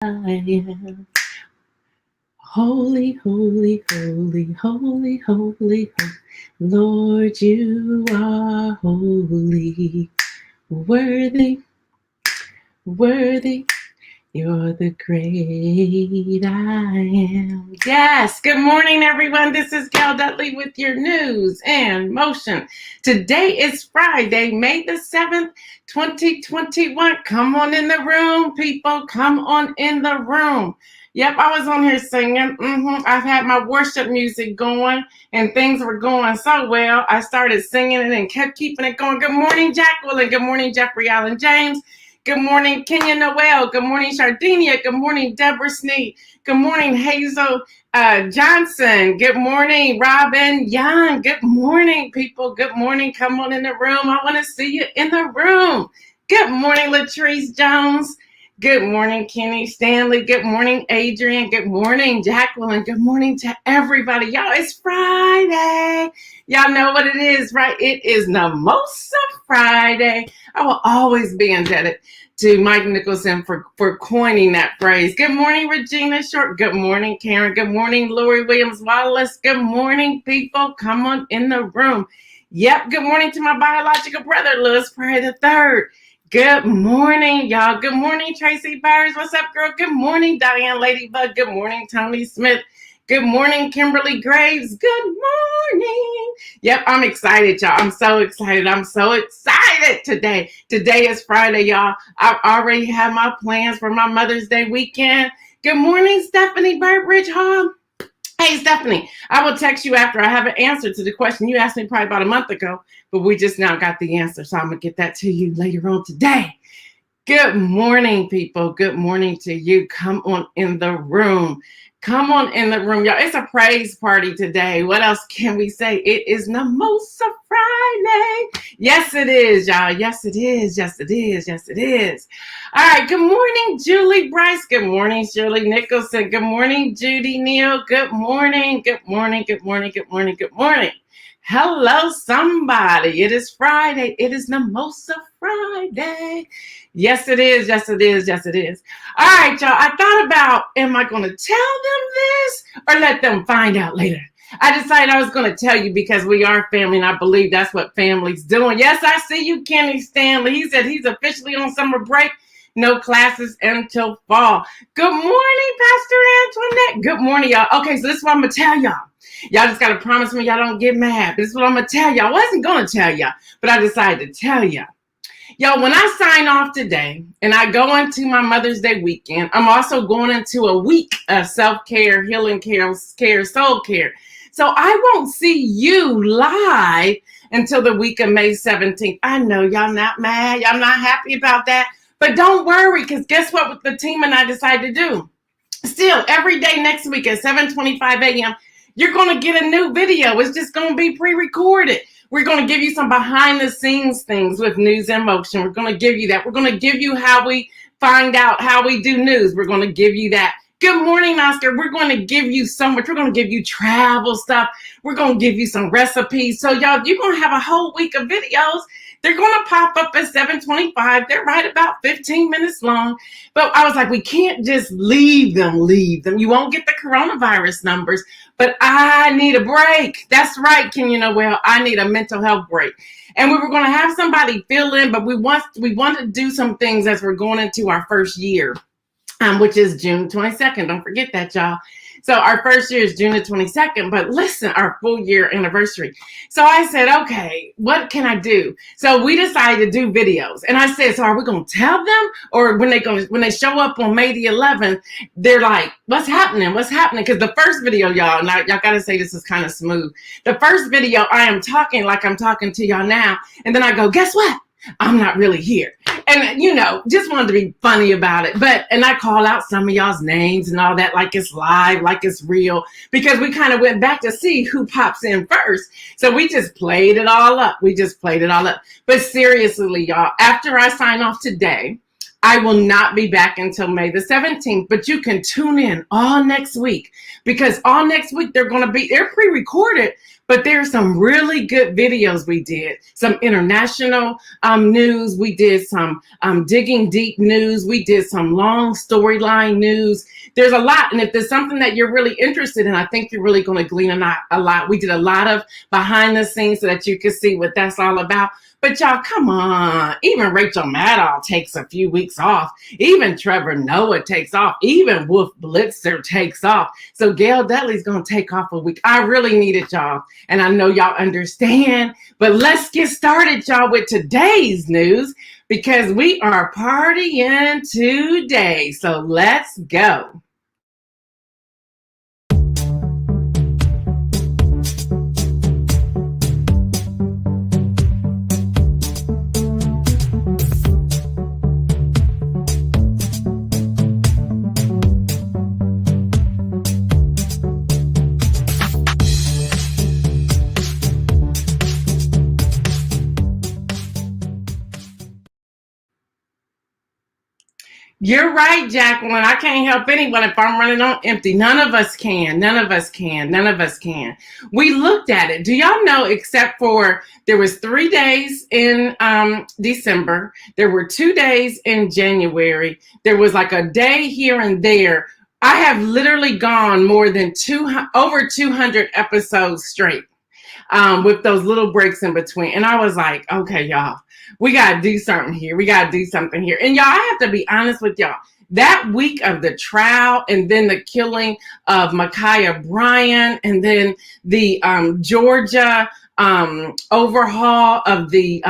am. Holy, holy, holy, holy, holy, holy. Lord, you are holy. Worthy, worthy. You're the great I am. Yes. Good morning, everyone. This is Gail Dudley with your news and motion. Today is Friday, May the 7th, 2021. Come on in the room, people. Come on in the room. Yep, I was on here singing. I've had my worship music going and things were going so well. I started singing it and kept keeping it going. Good morning, Jacqueline. Good morning, Jeffrey Allen James. Good morning, Kenya Noel. Good morning, Sardinia. Good morning, Deborah Sneed. Good morning, Hazel Johnson. Good morning, Robin Young. Good morning, people. Good morning. Come on in the room. I want to see you in the room. Good morning, Latrice Jones. Good morning, Kenny Stanley. Good morning, Adrian. Good morning, Jacqueline. Good morning to everybody. Y'all, it's Friday. Y'all know what it is, right? It is Mimosa Friday. I will always be indebted to Mike Nicholson for coining that phrase. Good morning, Regina Short. Good morning, Karen. Good morning, Lori Williams Wallace. Good morning, people. Come on in the room. Yep. Good morning to my biological brother, Louis Perry III. Good morning, y'all. Good morning, Tracy Byers. What's up, girl? Good morning, Diane Ladybug. Good morning, Tony Smith. Good morning, Kimberly Graves. Good morning. Yep, I'm excited, y'all. I'm so excited. I'm so excited today. Today is Friday, y'all. I already have my plans for my Mother's Day weekend. Good morning, Stephanie Burbridge Hall. Hey, Stephanie, I will text you after I have an answer to the question you asked me probably about a month ago, but we just now got the answer, so I'm going to get that to you later on today. Good morning, people. Good morning to you. Come on in the room. Come on in the room, y'all. It's a praise party today. What else can we say? It is Mimosa Friday. Yes, it is, y'all. Yes, it is. Yes, it is. Yes, it is. All right. Good morning, Julie Bryce. Good morning, Shirley Nicholson. Good morning, Judy Neal. Good morning. Good morning. Good morning. Good morning. Good morning. Hello, somebody. It is Friday. It is Mimosa Friday. Yes, it is. Yes, it is. Yes, it is. All right, y'all. I thought about, am I going to tell them this or let them find out later? I decided I was going to tell you because we are family, and I believe that's what family's doing. Yes, I see you, Kenny Stanley. He said he's officially on summer break. No classes until fall. Good morning, Pastor Antoinette. Good morning, y'all. Okay, so this is what I'm going to tell y'all. Y'all just got to promise me y'all don't get mad. This is what I'm going to tell y'all. I wasn't going to tell y'all, but I decided to tell y'all. Y'all, when I sign off today and I go into my Mother's Day weekend, I'm also going into a week of self-care, healing care, soul care. So I won't see you live until the week of May 17th. I know y'all not mad. Y'all not happy about that. But don't worry, because guess what the team and I decided to do? Still, every day next week at 7:25 a.m., you're going to get a new video. It's just going to be pre-recorded. We're going to give you some behind the scenes things with News in Motion. We're going to give you that. We're going to give you how we find out how we do news. We're going to give you that. Good morning, Oscar. We're going to give you so much. We're going to give you travel stuff. We're going to give you some recipes. So y'all, you're going to have a whole week of videos. They're going to pop up at 7:25. They're right about 15 minutes long. But I was like, we can't just leave them. You won't get the coronavirus numbers. But I need a break. That's right, Kenya Noel. I need a mental health break. And we were going to have somebody fill in, but we want to do some things as we're going into our first year, which is June 22nd. Don't forget that, y'all. So our first year is June the 22nd, but listen, our full year anniversary. So I said, okay, what can I do? So we decided to do videos. And I said, so are we going to tell them? Or when they show up on May the 11th, they're like, what's happening? What's happening? Because the first video, y'all, and y'all got to say this is kind of smooth. The first video, I am talking like I'm talking to y'all now. And then I go, guess what? I'm not really here. And, just wanted to be funny about it. And I call out some of y'all's names and all that, like it's live, like it's real, because we kind of went back to see who pops in first. So we just played it all up. But seriously, y'all, after I sign off today, I will not be back until May the 17th, but you can tune in all next week because all next week they're pre-recorded, But there's some really good videos we did. Some international news. We did some digging deep news. We did some long storyline news. There's a lot. And if there's something that you're really interested in, I think you're really going to glean a lot. We did a lot of behind the scenes so that you can see what that's all about. But y'all, come on. Even Rachel Maddow takes a few weeks off. Even Trevor Noah takes off. Even Wolf Blitzer takes off. So Gail Dudley's going to take off a week. I really need it, y'all. And I know y'all understand. But let's get started, y'all, with today's news because we are partying today. So let's go. You're right, Jacqueline. I can't help anyone if I'm running on empty. None of us can. None of us can. None of us can. We looked at it. Do y'all know, except for there was 3 days in December. There were 2 days in January. There was like a day here and there. I have literally gone more than over 200 episodes straight. With those little breaks in between. And I was like, okay, y'all, we got to do something here. We got to do something here. And y'all, I have to be honest with y'all. That week of the trial and then the killing of Ma'Khia Bryan and then the Georgia overhaul of the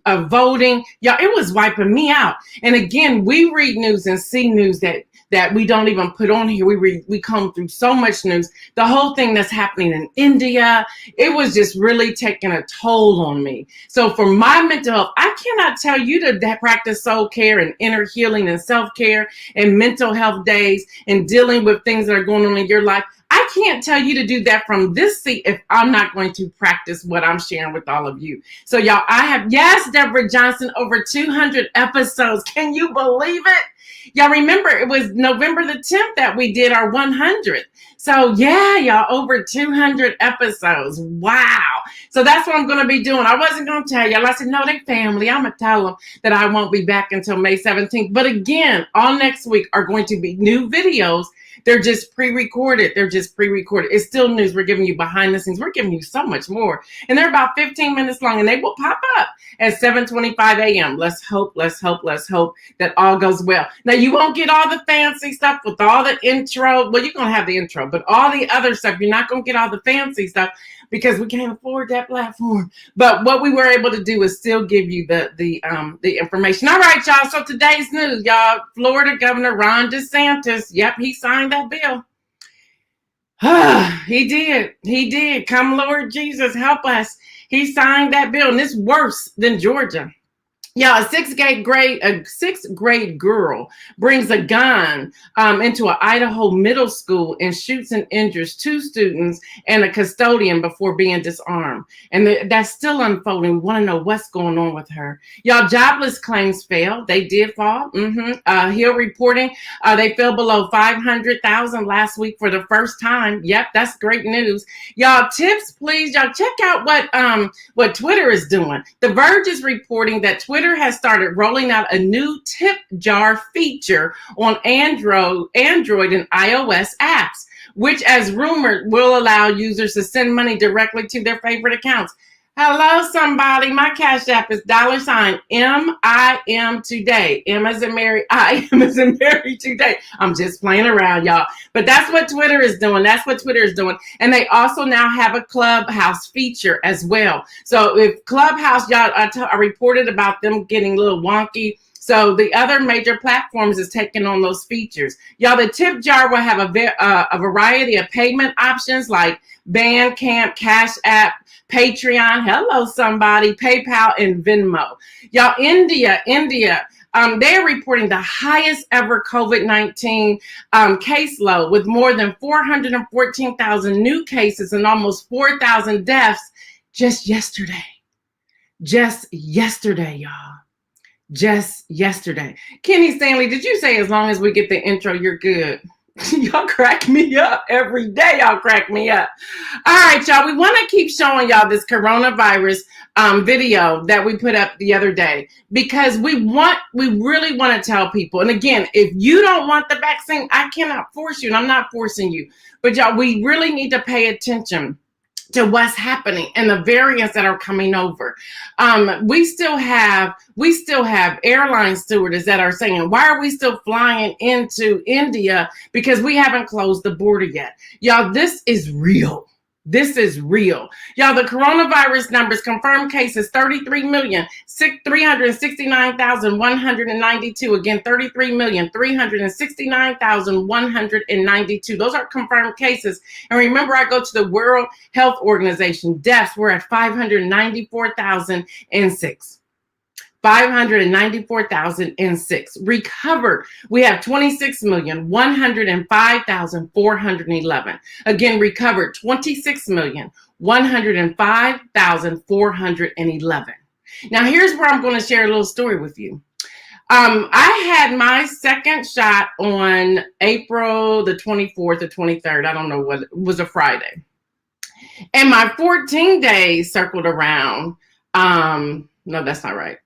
of voting, y'all, it was wiping me out. And again, we read news and see news that we don't even put on here. We come through so much news. The whole thing that's happening in India, it was just really taking a toll on me. So for my mental health, I cannot tell you to practice soul care and inner healing and self-care and mental health days and dealing with things that are going on in your life. I can't tell you to do that from this seat if I'm not going to practice what I'm sharing with all of you. So y'all, I have, yes, Deborah Johnson, over 200 episodes. Can you believe it? Y'all remember it was November the 10th that we did our 100th. So yeah, y'all, over 200 episodes. Wow. So that's what I'm going to be doing. I wasn't going to tell y'all. I said, no, they family. I'm going to tell them that I won't be back until May 17th. But again, all next week are going to be new videos. They're just pre-recorded. It's still news. We're giving you behind the scenes. We're giving you so much more. And they're about 15 minutes long and they will pop up at 7:25 a.m. Let's hope that all goes well. Now, you won't get all the fancy stuff with all the intro. Well, you're going to have the intro, but all the other stuff, you're not going to get all the fancy stuff because we can't afford that platform. But what we were able to do is still give you the information. All right, y'all. So today's news, y'all, Florida Governor Ron DeSantis. Yep, he signed that bill. He did. Come, Lord Jesus, help us. He signed that bill, and it's worse than Georgia. Yeah, a sixth grade girl brings a gun into an Idaho middle school and shoots and injures 2 students and a custodian before being disarmed. And that's still unfolding. We want to know what's going on with her. Y'all, jobless claims fell. They did fall. Hill reporting they fell below 500,000 last week for the first time. Yep, that's great news. Y'all, tips, please. Y'all, check out what Twitter is doing. The Verge is reporting that Twitter has started rolling out a new tip jar feature on Android and iOS apps, which, as rumored, will allow users to send money directly to their favorite accounts. Hello, somebody. My Cash App is $MIM today. M as in Mary, I am as in Mary today. I'm just playing around, y'all. But that's what Twitter is doing. And they also now have a Clubhouse feature as well. So if Clubhouse, y'all, I reported about them getting a little wonky. So the other major platforms is taking on those features. Y'all, the tip jar will have a variety of payment options like Bandcamp, Cash App, Patreon, hello somebody, PayPal, and Venmo. Y'all, India, they're reporting the highest ever COVID-19 caseload with more than 414,000 new cases and almost 4,000 deaths just yesterday. Just yesterday, y'all. Just yesterday. Kenny Stanley, did you say as long as we get the intro, you're good? Y'all crack me up every day. Y'all crack me up. All right, y'all. We want to keep showing y'all this coronavirus video that we put up the other day because we really want to tell people. And again, if you don't want the vaccine, I cannot force you, and I'm not forcing you. But y'all, we really need to pay attention to what's happening and the variants that are coming over. We still have airline stewardess that are saying, why are we still flying into India? Because we haven't closed the border yet. Y'all, this is real. This is real. Y'all, the coronavirus numbers, confirmed cases, 33,369,192. Again, 33,369,192. Those are confirmed cases. And remember, I go to the World Health Organization. Deaths were at 594,006. 594,006. Recovered, we have 26,105,411. Again, recovered 26,105,411. Now, here's where I'm going to share a little story with you. I had my second shot on April the 24th or 23rd. I don't know what, it was a Friday. And my 14 days circled around. No, that's not right.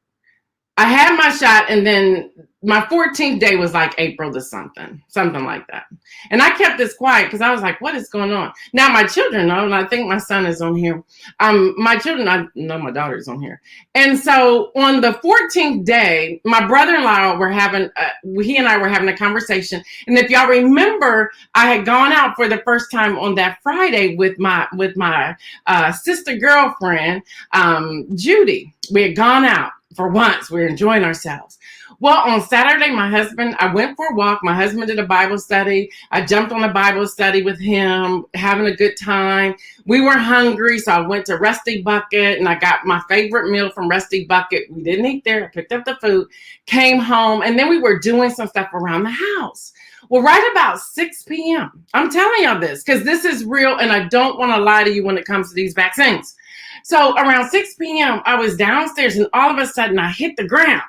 I had my shot, and then my 14th day was like April to something like that. And I kept this quiet because I was like, what is going on? Now, my children know, and I think my son is on here. My children, I know my daughter's on here. And so on the 14th day, my brother-in-law he and I were having a conversation. And if y'all remember, I had gone out for the first time on that Friday with my sister girlfriend, Judy. We had gone out. For once, we were enjoying ourselves. Well, on Saturday, I went for a walk. My husband did a Bible study. I jumped on a Bible study with him, having a good time. We were hungry, so I went to Rusty Bucket, and I got my favorite meal from Rusty Bucket. We didn't eat there. I picked up the food, came home, and then we were doing some stuff around the house. Well, right about 6 p.m., I'm telling y'all this because this is real, and I don't want to lie to you when it comes to these vaccines. So around 6 p.m., I was downstairs, and all of a sudden I hit the ground.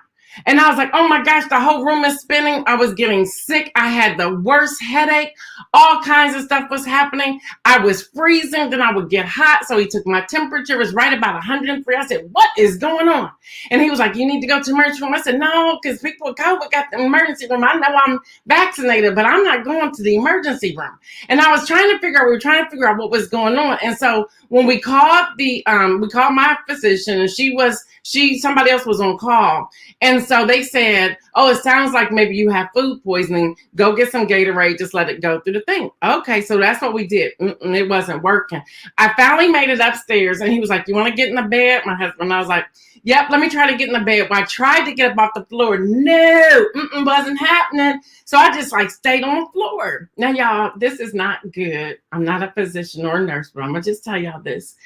And I was like, oh my gosh, the whole room is spinning. I was getting sick. I had the worst headache. All kinds of stuff was happening. I was freezing. Then I would get hot. So he took my temperature. It was right about 103. I said, what is going on? And he was like, you need to go to the emergency room. I said, no, because people with COVID got the emergency room. I know I'm vaccinated, but I'm not going to the emergency room. And I was we were trying to figure out what was going on. And so when we called we called my physician, and somebody else was on call. And so they said, oh, it sounds like maybe you have food poisoning. Go get some Gatorade. Just let it go through the thing. Okay, so that's what we did. It wasn't working. I finally made it upstairs, and he was like, you want to get in the bed? My husband, I was like, yep, let me try to get in the bed. Well, I tried to get up off the floor. No, wasn't happening. So I just stayed on the floor. Now, y'all, this is not good. I'm not a physician or a nurse, but I'm going to just tell y'all this.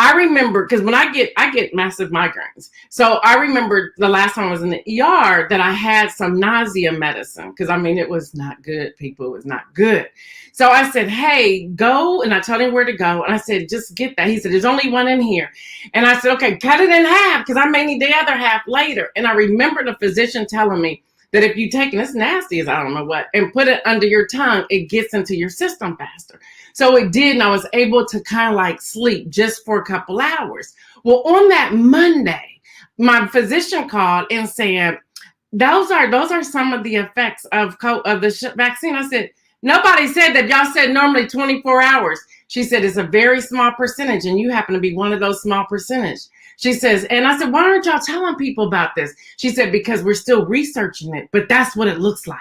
I remember, because when I get massive migraines. So I remember the last time I was in the ER that I had some nausea medicine, because it was not good, people. It was not good. So I said, hey, go. And I told him where to go. And I said, just get that. He said, there's only one in here. And I said, okay, cut it in half, because I may need the other half later. And I remember the physician telling me that if you take, and it's nasty as I don't know what, and put it under your tongue, it gets into your system faster. So it did, and I was able to kind of sleep just for a couple hours. Well, on that Monday, my physician called and said, those are some of the effects of the vaccine. I said, nobody said that. Y'all said normally 24 hours. She said, it's a very small percentage, and you happen to be one of those small percentage. She says, and I said, why aren't y'all telling people about this? She said, because we're still researching it, but that's what it looks like.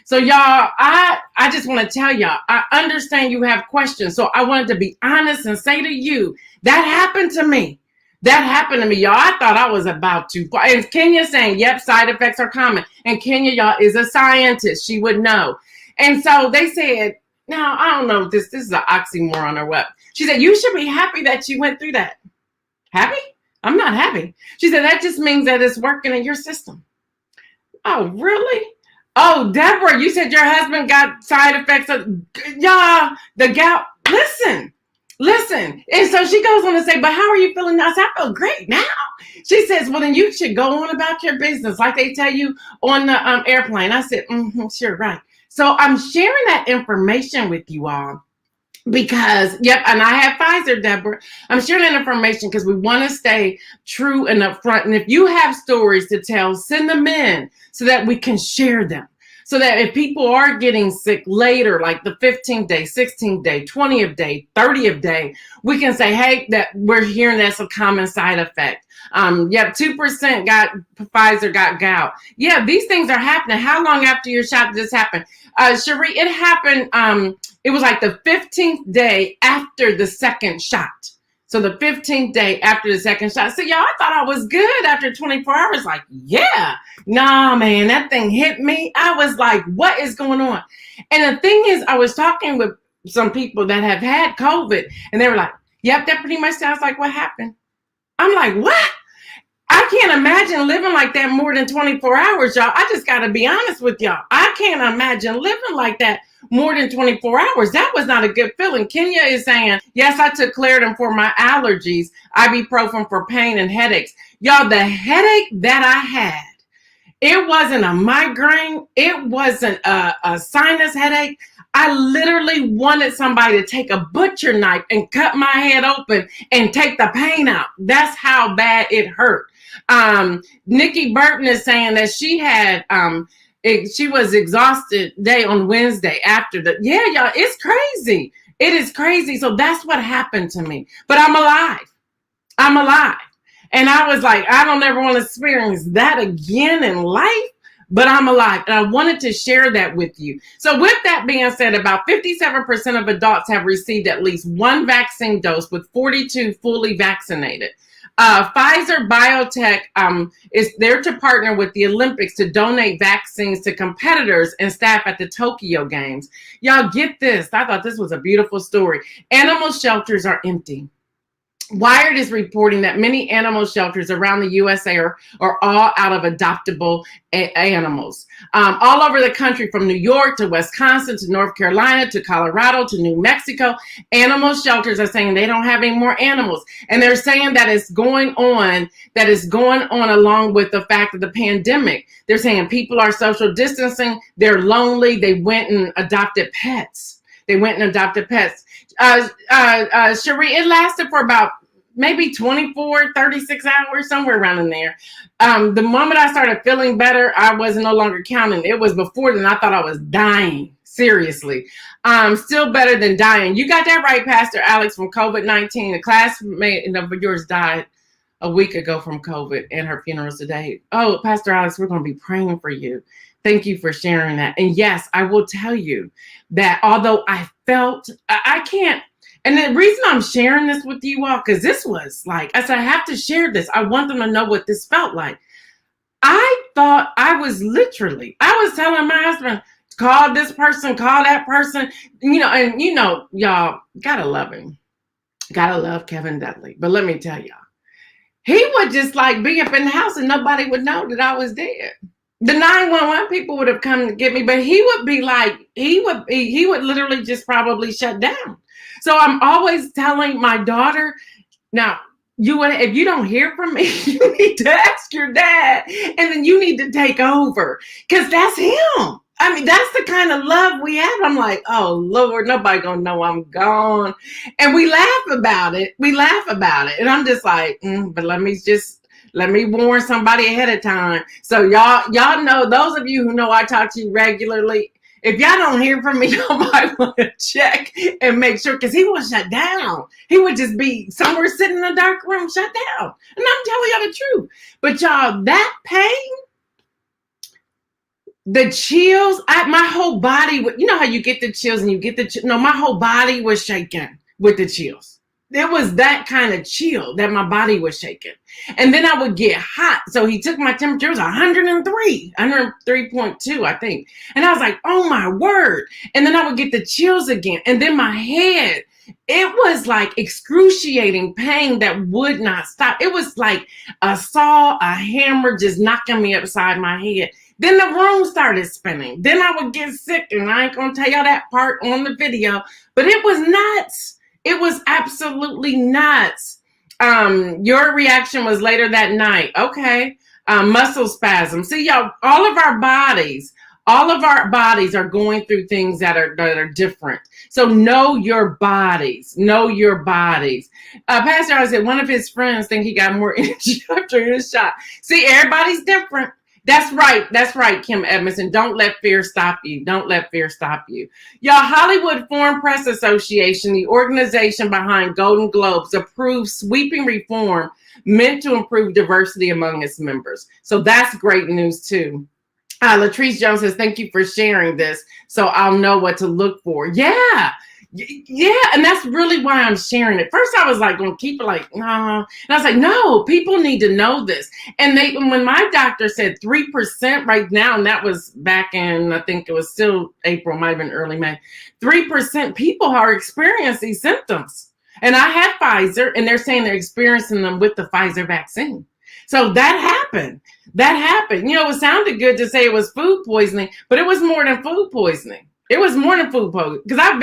So y'all, I just want to tell y'all, I understand you have questions. So I wanted to be honest and say to you, that happened to me. That happened to me, y'all. I thought I was about to. And Kenya saying, yep, side effects are common. And Kenya, y'all, is a scientist. She would know. And so they said, now, I don't know if this is an oxymoron or what. She said, you should be happy that you went through that. Happy? I'm not happy. She said, that just means that it's working in your system. Oh, really? Oh, Deborah, you said your husband got side effects. Y'all, the gal, listen. And so she goes on to say, but how are you feeling now? I said, I feel great now. She says, well, then you should go on about your business like they tell you on the airplane. I said, sure, right. So I'm sharing that information with you all because, yep, and I have Pfizer, Deborah. I'm sharing that information because we want to stay true and upfront. And if you have stories to tell, send them in so that we can share them. So that if people are getting sick later, like the 15th day, 16th day, 20th day, 30th day, we can say, hey, that we're hearing that's a common side effect. Yep, 2% got Pfizer, got gout. Yeah, these things are happening. How long after your shot did this happen? Cherie, it happened. It was like the 15th day after the second shot. So the 15th day after the second shot. So y'all, I thought I was good after 24 hours. Like, yeah, nah, man, that thing hit me. I was like, what is going on? And the thing is, I was talking with some people that have had COVID, and they were like, yep, that pretty much sounds like what happened. I'm like, what? I can't imagine living like that more than 24 hours, y'all. I just got to be honest with y'all. I can't imagine living like that more than 24 hours. That was not a good feeling. Kenya is saying, yes, I took Claritin for my allergies, ibuprofen for pain and headaches. Y'all, the headache that I had, it wasn't a migraine. It wasn't a sinus headache. I literally wanted somebody to take a butcher knife and cut my head open and take the pain out. That's how bad it hurt. Nikki Burton is saying that she had, she was exhausted day on Wednesday after the, yeah, y'all, it's crazy. It is crazy. So that's what happened to me. But I'm alive. I'm alive. And I was like, I don't ever want to experience that again in life, but I'm alive. And I wanted to share that with you. So with that being said, about 57% of adults have received at least one vaccine dose, with 42 fully vaccinated. Pfizer Biotech is there to partner with the Olympics to donate vaccines to competitors and staff at the Tokyo Games. Y'all get this. I thought this was a beautiful story. Animal shelters are empty. Wired is reporting that many animal shelters around the USA are all out of adoptable animals. All over the country, from New York to Wisconsin to North Carolina to Colorado to New Mexico, animal shelters are saying they don't have any more animals. And they're saying that it's going on along with the fact of the pandemic. They're saying people are social distancing, they're lonely, they went and adopted pets. Cherie, it lasted for about maybe 24, 36 hours, somewhere around in there. The moment I started feeling better, I was no longer counting. It was before then. I thought I was dying. Seriously. Still better than dying. You got that right, Pastor Alex, from COVID-19. A classmate of yours died a week ago from COVID, and her funeral's today. Oh, Pastor Alex, we're going to be praying for you. Thank you for sharing that. And yes, I will tell you that although I felt, I can't, and the reason I'm sharing this with you all, because this was like, I said, I have to share this. I want them to know what this felt like. I thought I was telling my husband, call this person, call that person, and y'all gotta love him. Gotta love Kevin Dudley. But let me tell y'all, he would just like be up in the house and nobody would know that I was dead. The 911 people would have come to get me, but he would be like, he would literally just probably shut down. So I'm always telling my daughter, now, if you don't hear from me, you need to ask your dad, and then you need to take over, because that's him. I mean, that's the kind of love we have. I'm like, oh Lord, nobody gonna know I'm gone. And we laugh about it. And I'm just like, but let me warn somebody ahead of time. So y'all know, those of you who know I talk to you regularly, if y'all don't hear from me, y'all might want to check and make sure, because he was shut down. He would just be somewhere sitting in a dark room, shut down. And I'm telling y'all the truth. But y'all, that pain, the chills, my whole body, you know how you get the chills and you get the chills? No, my whole body was shaking with the chills. It was that kind of chill that my body was shaking. And then I would get hot. So he took my temperature. It was 103.2, I think. And I was like, oh my word. And then I would get the chills again. And then my head, it was like excruciating pain that would not stop. It was like a hammer just knocking me upside my head. Then the room started spinning. Then I would get sick. And I ain't going to tell y'all that part on the video. But it was nuts. It was absolutely nuts. Your reaction was later that night. Okay. Muscle spasm. See, y'all, all of our bodies All of our bodies are going through things that are different. So know your bodies. Know your bodies. Pastor always said one of his friends think he got more energy after his shot. See, everybody's different. That's right. That's right, Kim Edmondson. Don't let fear stop you. Don't let fear stop you. Y'all, Hollywood Foreign Press Association, the organization behind Golden Globes, approved sweeping reform meant to improve diversity among its members. So that's great news too. Latrice Jones says, thank you for sharing this so I'll know what to look for. Yeah. And that's really why I'm sharing it. First, I was like, going to keep it like, nah. And I was like, no, people need to know this. And when my doctor said 3% right now, and that was back in, I think it was still April, might have been early May, 3% people are experiencing these symptoms. And I had Pfizer, and they're saying they're experiencing them with the Pfizer vaccine. So that happened. It sounded good to say it was food poisoning, but it was more than food poisoning. It was more than food poisoning because I've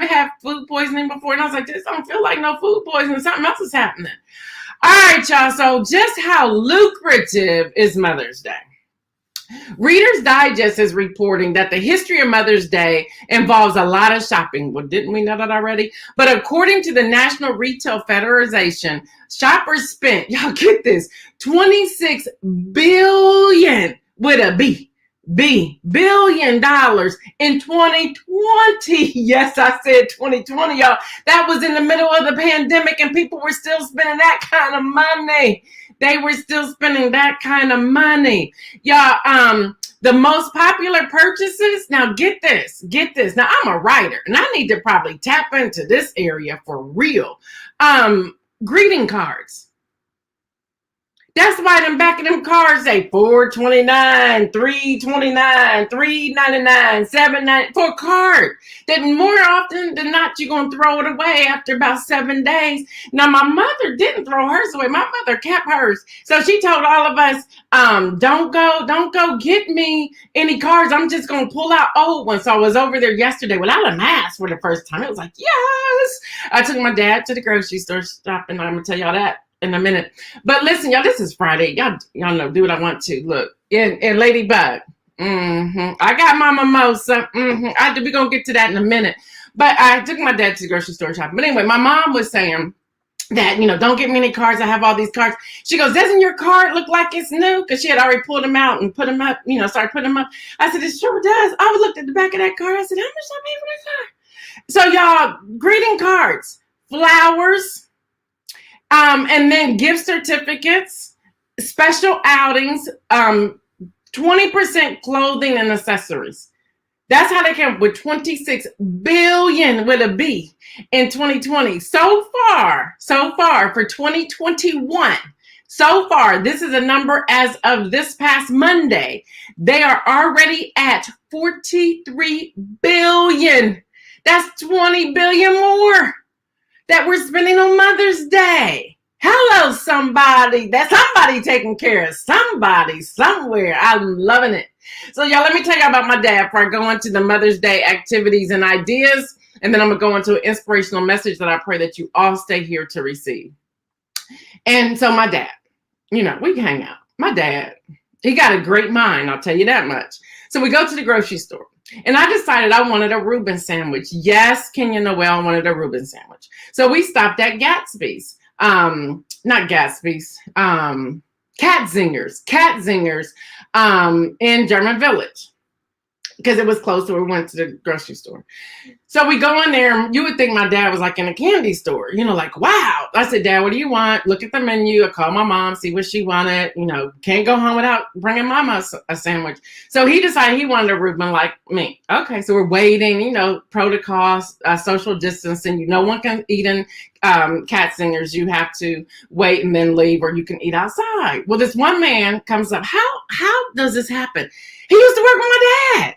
had food poisoning before, and I was like, this don't feel like no food poisoning. Something else is happening. All right, y'all. So just how lucrative is Mother's Day? Reader's Digest is reporting that the history of Mother's Day involves a lot of shopping. Well, didn't we know that already? But according to the National Retail Federation, shoppers spent, y'all get this, $26 billion with a billion dollars in 2020. Yes, I said 2020, y'all. That was in the middle of the pandemic and people were still spending that kind of money. They were still spending that kind of money. Y'all, the most popular purchases, now get this. Now I'm a writer and I need to probably tap into this area for real. Greeting cards. That's why them back of them cards say $4.29, $3.29, $3.99, $7.99 for a card. That more often than not, you're going to throw it away after about 7 days. Now, my mother didn't throw hers away. My mother kept hers. So she told all of us, don't go get me any cards. I'm just going to pull out old ones. So I was over there yesterday without a mask for the first time. It was like, yes. I took my dad to the grocery store shopping. I'm going to tell y'all that in a minute. But listen, y'all, this is Friday. Y'all know, do what I want to. Look, in Ladybug. I got my mimosa. We're going to get to that in a minute. But I took my dad to the grocery store shopping. But anyway, my mom was saying that, don't get me any cards. I have all these cards. She goes, doesn't your card look like it's new? Because she had already pulled them out and put them up, started putting them up. I said, it sure does. I looked at the back of that card. I said, how much I paid for that card? So y'all, greeting cards, flowers, and then gift certificates, special outings, 20% clothing and accessories. That's how they came up with $26 billion with a B in 2020. So far for 2021, so far, this is a number as of this past Monday, they are already at $43 billion. That's $20 billion more that we're spending on Mother's Day. Hello, somebody. That's somebody taking care of somebody somewhere. I'm loving it. So, y'all, let me tell you about my dad before I go into the Mother's Day activities and ideas. And then I'm going to go into an inspirational message that I pray that you all stay here to receive. And so my dad, we can hang out. My dad, he got a great mind. I'll tell you that much. So we go to the grocery store. And I decided I wanted a Reuben sandwich. Yes, Kenya Noel wanted a Reuben sandwich. So we stopped at Gatsby's. Not Gatsby's. Cat Zingers in German Village. Because it was close, so we went to the grocery store. So we go in there, and you would think my dad was like in a candy store, like, wow. I said, Dad, what do you want? Look at the menu. I called my mom, see what she wanted. Can't go home without bringing mama a sandwich. So he decided he wanted a Reuben like me. Okay, so we're waiting, protocols, social distancing. No one can eat in Cat Singers. You have to wait and then leave, or you can eat outside. Well, this one man comes up. How does this happen? He used to work with my dad.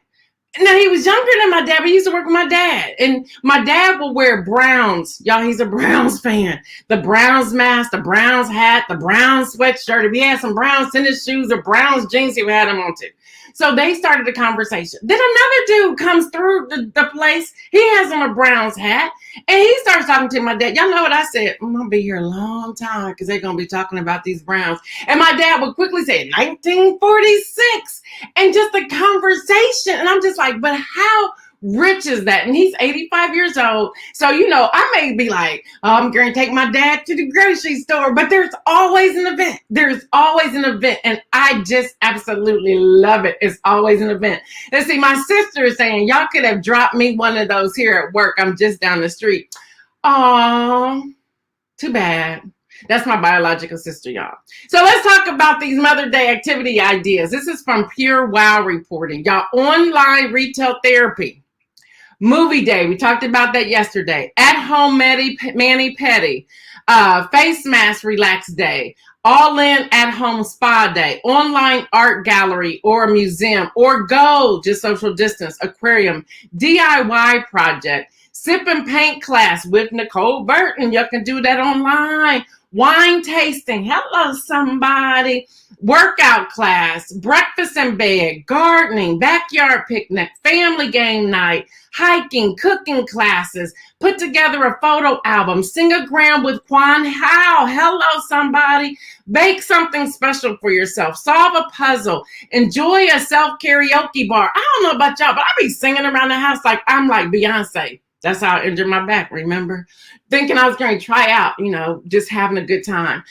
Now, he was younger than my dad, but he used to work with my dad. And my dad will wear Browns. Y'all, he's a Browns fan. The Browns mask, the Browns hat, the Browns sweatshirt. If he had some Browns tennis shoes or Browns jeans, he would have them on too. So they started a conversation. Then another dude comes through the place. He has on a Browns hat. And he starts talking to my dad. Y'all know what I said? I'm going to be here a long time because they're going to be talking about these Browns. And my dad would quickly say, 1946. And just the conversation. And I'm just like, but how rich is that? And he's 85 years old. So, I may be like, oh, I'm going to take my dad to the grocery store. But there's always an event. There's always an event. And I just absolutely love it. It's always an event. Let's see, my sister is saying, y'all could have dropped me one of those here at work. I'm just down the street. Oh, too bad. That's my biological sister, y'all. So let's talk about these Mother Day activity ideas. This is from Pure Wow Reporting. Y'all, online retail therapy. Movie day. We talked about that yesterday. At-home mani-pedi. Face mask relax day. All-in at-home spa day. Online art gallery or museum. Or go, just social distance, aquarium. DIY project. Sip and paint class with Nicole Burton. You can do that online. Wine tasting. Hello, somebody. Workout class. Breakfast in bed. Gardening. Backyard picnic. Family game night. Hiking. Cooking classes. Put together a photo album. Sing a gram with Quan Hao. Hello, somebody. Bake something special for yourself. Solve a puzzle. Enjoy a self-karaoke bar. I don't know about y'all, but I be singing around the house like I'm like Beyonce. That's how I injured my back, remember? Thinking I was going to try out, just having a good time.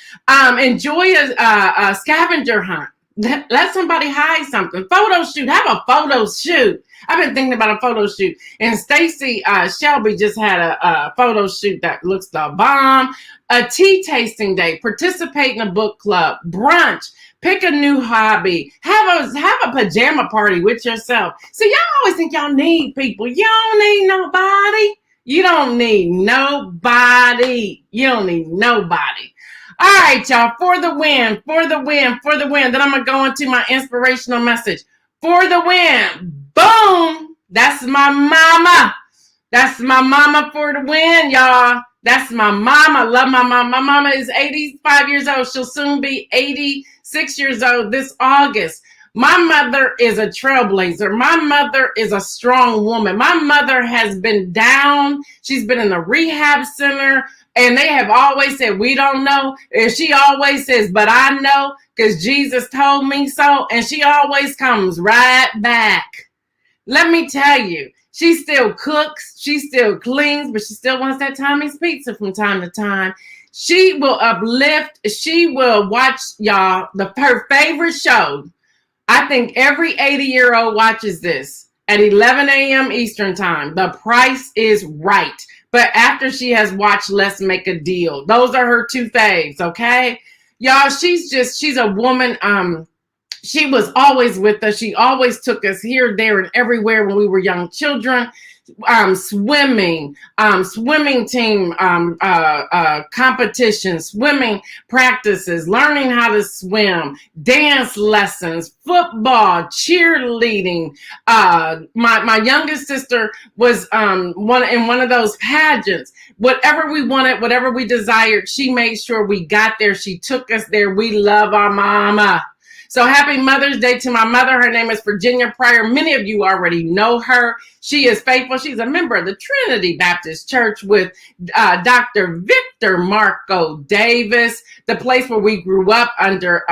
Enjoy a scavenger hunt. Let somebody hide something. Photo shoot. Have a photo shoot. I've been thinking about a photo shoot. And Stacy Shelby just had a photo shoot that looks the bomb. A tea tasting day. Participate in a book club. Brunch. Pick a new hobby. Have a pajama party with yourself. See, y'all always think y'all need people. You don't need nobody. You don't need nobody. You don't need nobody. All right, y'all. For the win. For the win. For the win. Then I'm going to go into my inspirational message. For the win. Boom. That's my mama. That's my mama for the win, y'all. That's my mama. Love my mama. My mama is 85 years old. She'll soon be 86 years old this August. My mother is a trailblazer. My mother is a strong woman. My mother has been down. She's been in the rehab center. And they have always said, we don't know. And she always says, but I know because Jesus told me so. And she always comes right back. Let me tell you, she still cooks, she still cleans, but she still wants that Tommy's pizza from time to time. She will uplift. She will watch, y'all, her favorite show. I think every 80-year-old watches this at 11 a.m. Eastern time. The Price is Right. But after she has watched Let's Make a Deal. Those are her two faves, okay? Y'all, she's a woman. She was always with us. She always took us here, there, and everywhere when we were young children. Swimming team competitions, swimming practices, learning how to swim, dance lessons, football, cheerleading. My youngest sister was one of those pageants. Whatever we wanted, whatever we desired, she made sure we got there. She took us there. We love our mama. So happy Mother's Day to my mother. Her name is Virginia Pryor. Many of you already know her. She is faithful. She's a member of the Trinity Baptist Church with Dr. Victor Marco Davis, the place where we grew up under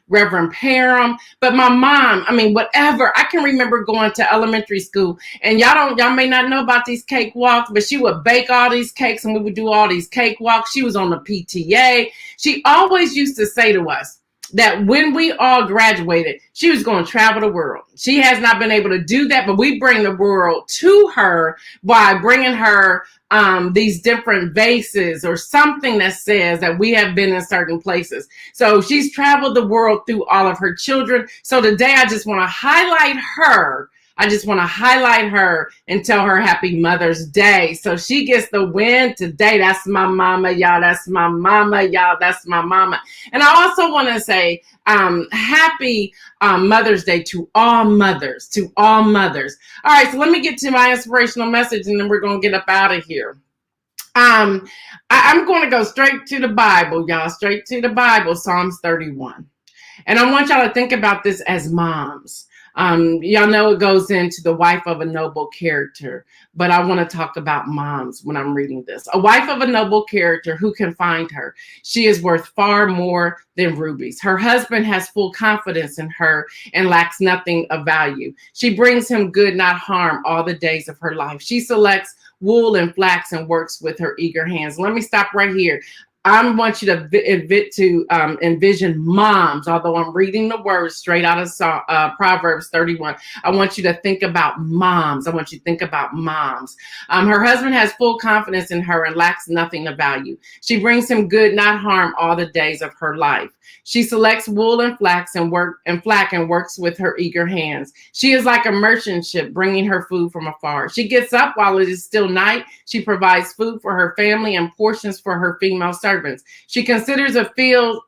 Reverend Parham. But my mom, whatever. I can remember going to elementary school, and y'all may not know about these cake walks, but she would bake all these cakes and we would do all these cake walks. She was on the PTA. She always used to say to us, that when we all graduated, she was going to travel the world. She has not been able to do that, but we bring the world to her by bringing her these different vases or something that says that we have been in certain places. So she's traveled the world through all of her children. So today I just want to highlight her I just want to highlight her and tell her happy Mother's Day. So she gets the win today. That's my mama, y'all. That's my mama, y'all. That's my mama. And I also want to say happy Mother's Day to all mothers, to all mothers. All right, so let me get to my inspirational message and then we're going to get up out of here. I'm going to go straight to the Bible, y'all, straight to the Bible, Psalms 31. And I want y'all to think about this as moms. Y'all know it goes into the wife of a noble character, but I want to talk about moms when I'm reading this. A wife of a noble character, who can find her? She is worth far more than rubies. Her husband has full confidence in her and lacks nothing of value. She brings him good, not harm, all the days of her life. She selects wool and flax and works with her eager hands. Let me stop right here. I want you to envision moms, although I'm reading the words straight out of Proverbs 31. I want you to think about moms. I want you to think about moms. Her husband has full confidence in her and lacks nothing of value. She brings him good, not harm, all the days of her life. She selects wool and flax and works with her eager hands. She is like a merchant ship bringing her food from afar. She gets up while it is still night. She provides food for her family and portions for her female servants. She considers a field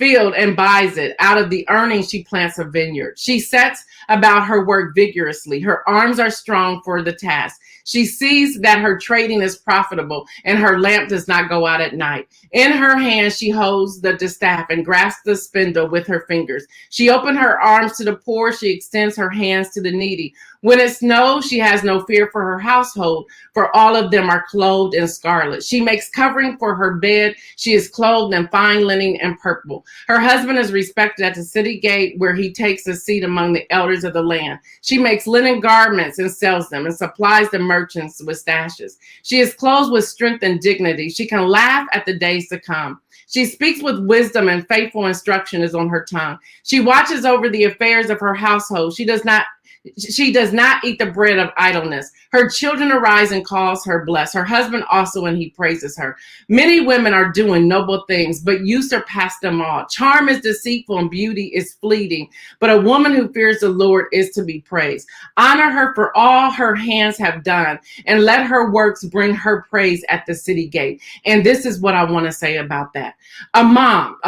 and buys it. Out of the earnings, she plants a vineyard. She sets about her work vigorously. Her arms are strong for the task. She sees that her trading is profitable and her lamp does not go out at night. In her hand, she holds the distaff and grasps the spindle with her fingers. She opens her arms to the poor. She extends her hands to the needy. When it snows, she has no fear for her household, for all of them are clothed in scarlet. She makes covering for her bed. She is clothed in fine linen and purple. Her husband is respected at the city gate, where he takes a seat among the elders of the land. She makes linen garments and sells them and supplies the merchants with stashes. She is clothed with strength and dignity. She can laugh at the days to come. She speaks with wisdom and faithful instruction is on her tongue. She watches over the affairs of her household. She does not eat the bread of idleness. Her children arise and calls her blessed. Her husband also, and he praises her. Many women are doing noble things, but you surpass them all. Charm is deceitful and beauty is fleeting, but a woman who fears the Lord is to be praised. Honor her for all her hands have done, and let her works bring her praise at the city gate. And this is what I want to say about that. A mom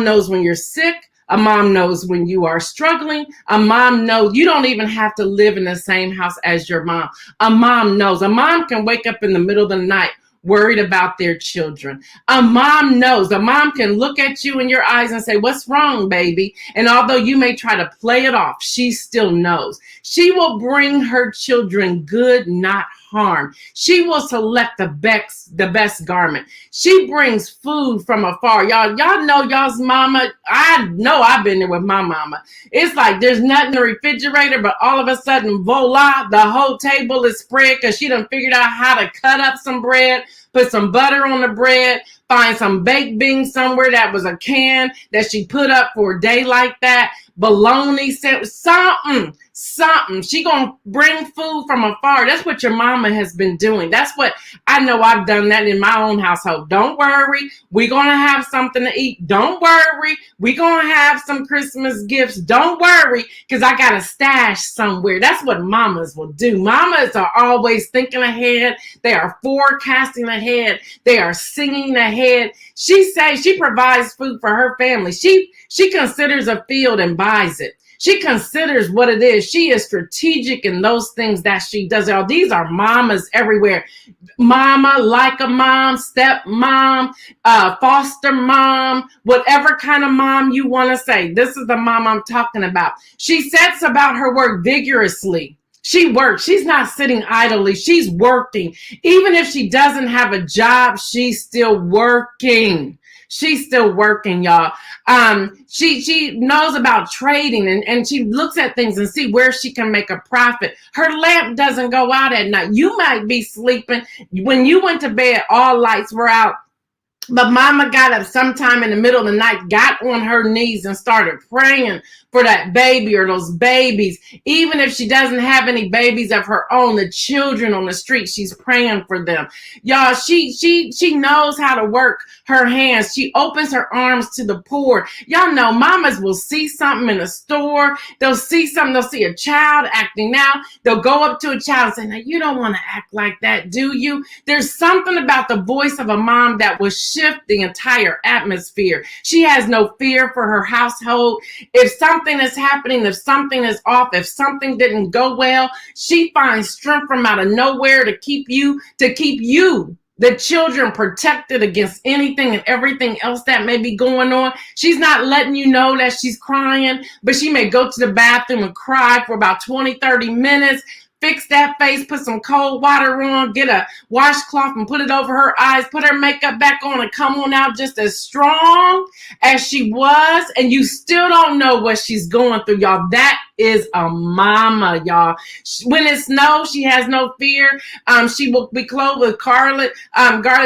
knows when you're sick. A mom knows when you are struggling. A mom knows you don't even have to live in the same house as your mom. A mom knows. A mom can wake up in the middle of the night worried about their children. A mom knows. A mom can look at you in your eyes and say, "What's wrong, baby?" And although you may try to play it off, she still knows. She will bring her children good, not harm. She will select the best garment. She brings food from afar. Y'all know y'all's mama. I know I've been there with my mama. It's like there's nothing in the refrigerator, but all of a sudden, voila, the whole table is spread because she done figured out how to cut up some bread, put some butter on the bread, find some baked beans somewhere that was a can that she put up for a day like that. Bologna, something. She gonna bring food from afar. That's what your mama has been doing. That's what I know. I've done that in my own household. Don't worry, we're gonna have something to eat. Don't worry, we're gonna have some Christmas gifts. Don't worry, because I got a stash somewhere. That's what mamas will do. Mamas are always thinking ahead. They are forecasting ahead. They are singing ahead. She says she provides food for her family. She considers a field and buys it. She considers what it is. She is strategic in those things that she does. Now, these are mamas everywhere. Mama, like a mom, step mom, foster mom, whatever kind of mom you want to say. This is the mom I'm talking about. She sets about her work vigorously. She works. She's not sitting idly. She's working. Even if she doesn't have a job, she's still working. She's still working, y'all. She knows about trading and she looks at things and see where she can make a profit. Her lamp doesn't go out at night. You might be sleeping. When you went to bed, all lights were out. But mama got up sometime in the middle of the night, got on her knees and started praying for that baby or those babies. Even if she doesn't have any babies of her own, the children on the street, she's praying for them. Y'all, she knows how to work her hands. She opens her arms to the poor. Y'all know mamas will see something in a store. They'll see something. They'll see a child acting out. They'll go up to a child and say, now you don't want to act like that, do you? There's something about the voice of a mom that will shift the entire atmosphere. She has no fear for her household. If something is happening, if something is off, if something didn't go well, she finds strength from out of nowhere to keep you, the children, protected against anything and everything else that may be going on. She's not letting you know that she's crying, but she may go to the bathroom and cry for about 20, 30 minutes. Fix that face, put some cold water on, get a washcloth and put it over her eyes, put her makeup back on and come on out just as strong as she was. And you still don't know what she's going through, y'all. That is a mama, y'all. When it snows, she has no fear. She will be clothed with garland.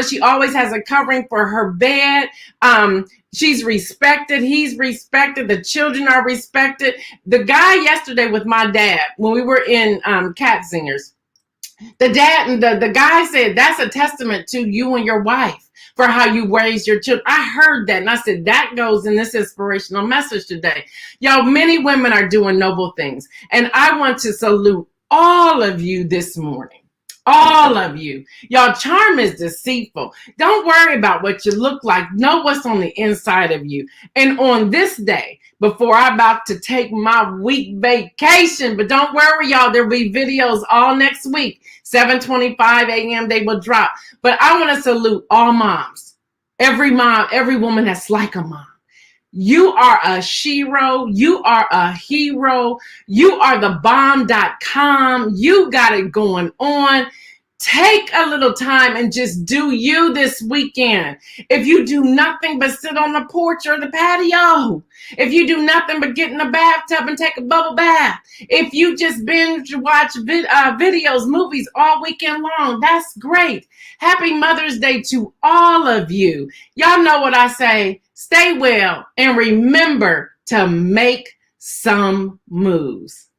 She always has a covering for her bed. She's respected. He's respected. The children are respected. The guy yesterday with my dad, when we were in Cat Singers, the dad and the guy said, that's a testament to you and your wife for how you raise your children. I heard that and I said, that goes in this inspirational message today. Y'all, many women are doing noble things. And I want to salute all of you this morning. All of you. Y'all, charm is deceitful. Don't worry about what you look like. Know what's on the inside of you. And on this day, before I'm about to take my week vacation, but don't worry, y'all, there'll be videos all next week. 7:25 a.m. they will drop. But I want to salute all moms. Every mom, every woman that's like a mom. You are a shero. You are a hero. You are the bomb.com. You got it going on. Take a little time and just do you this weekend. If you do nothing but sit on the porch or the patio, if you do nothing but get in the bathtub and take a bubble bath, if you just binge watch videos, movies all weekend long, that's great. Happy Mother's Day to all of you. Y'all know what I say. Stay well and remember to make some moves.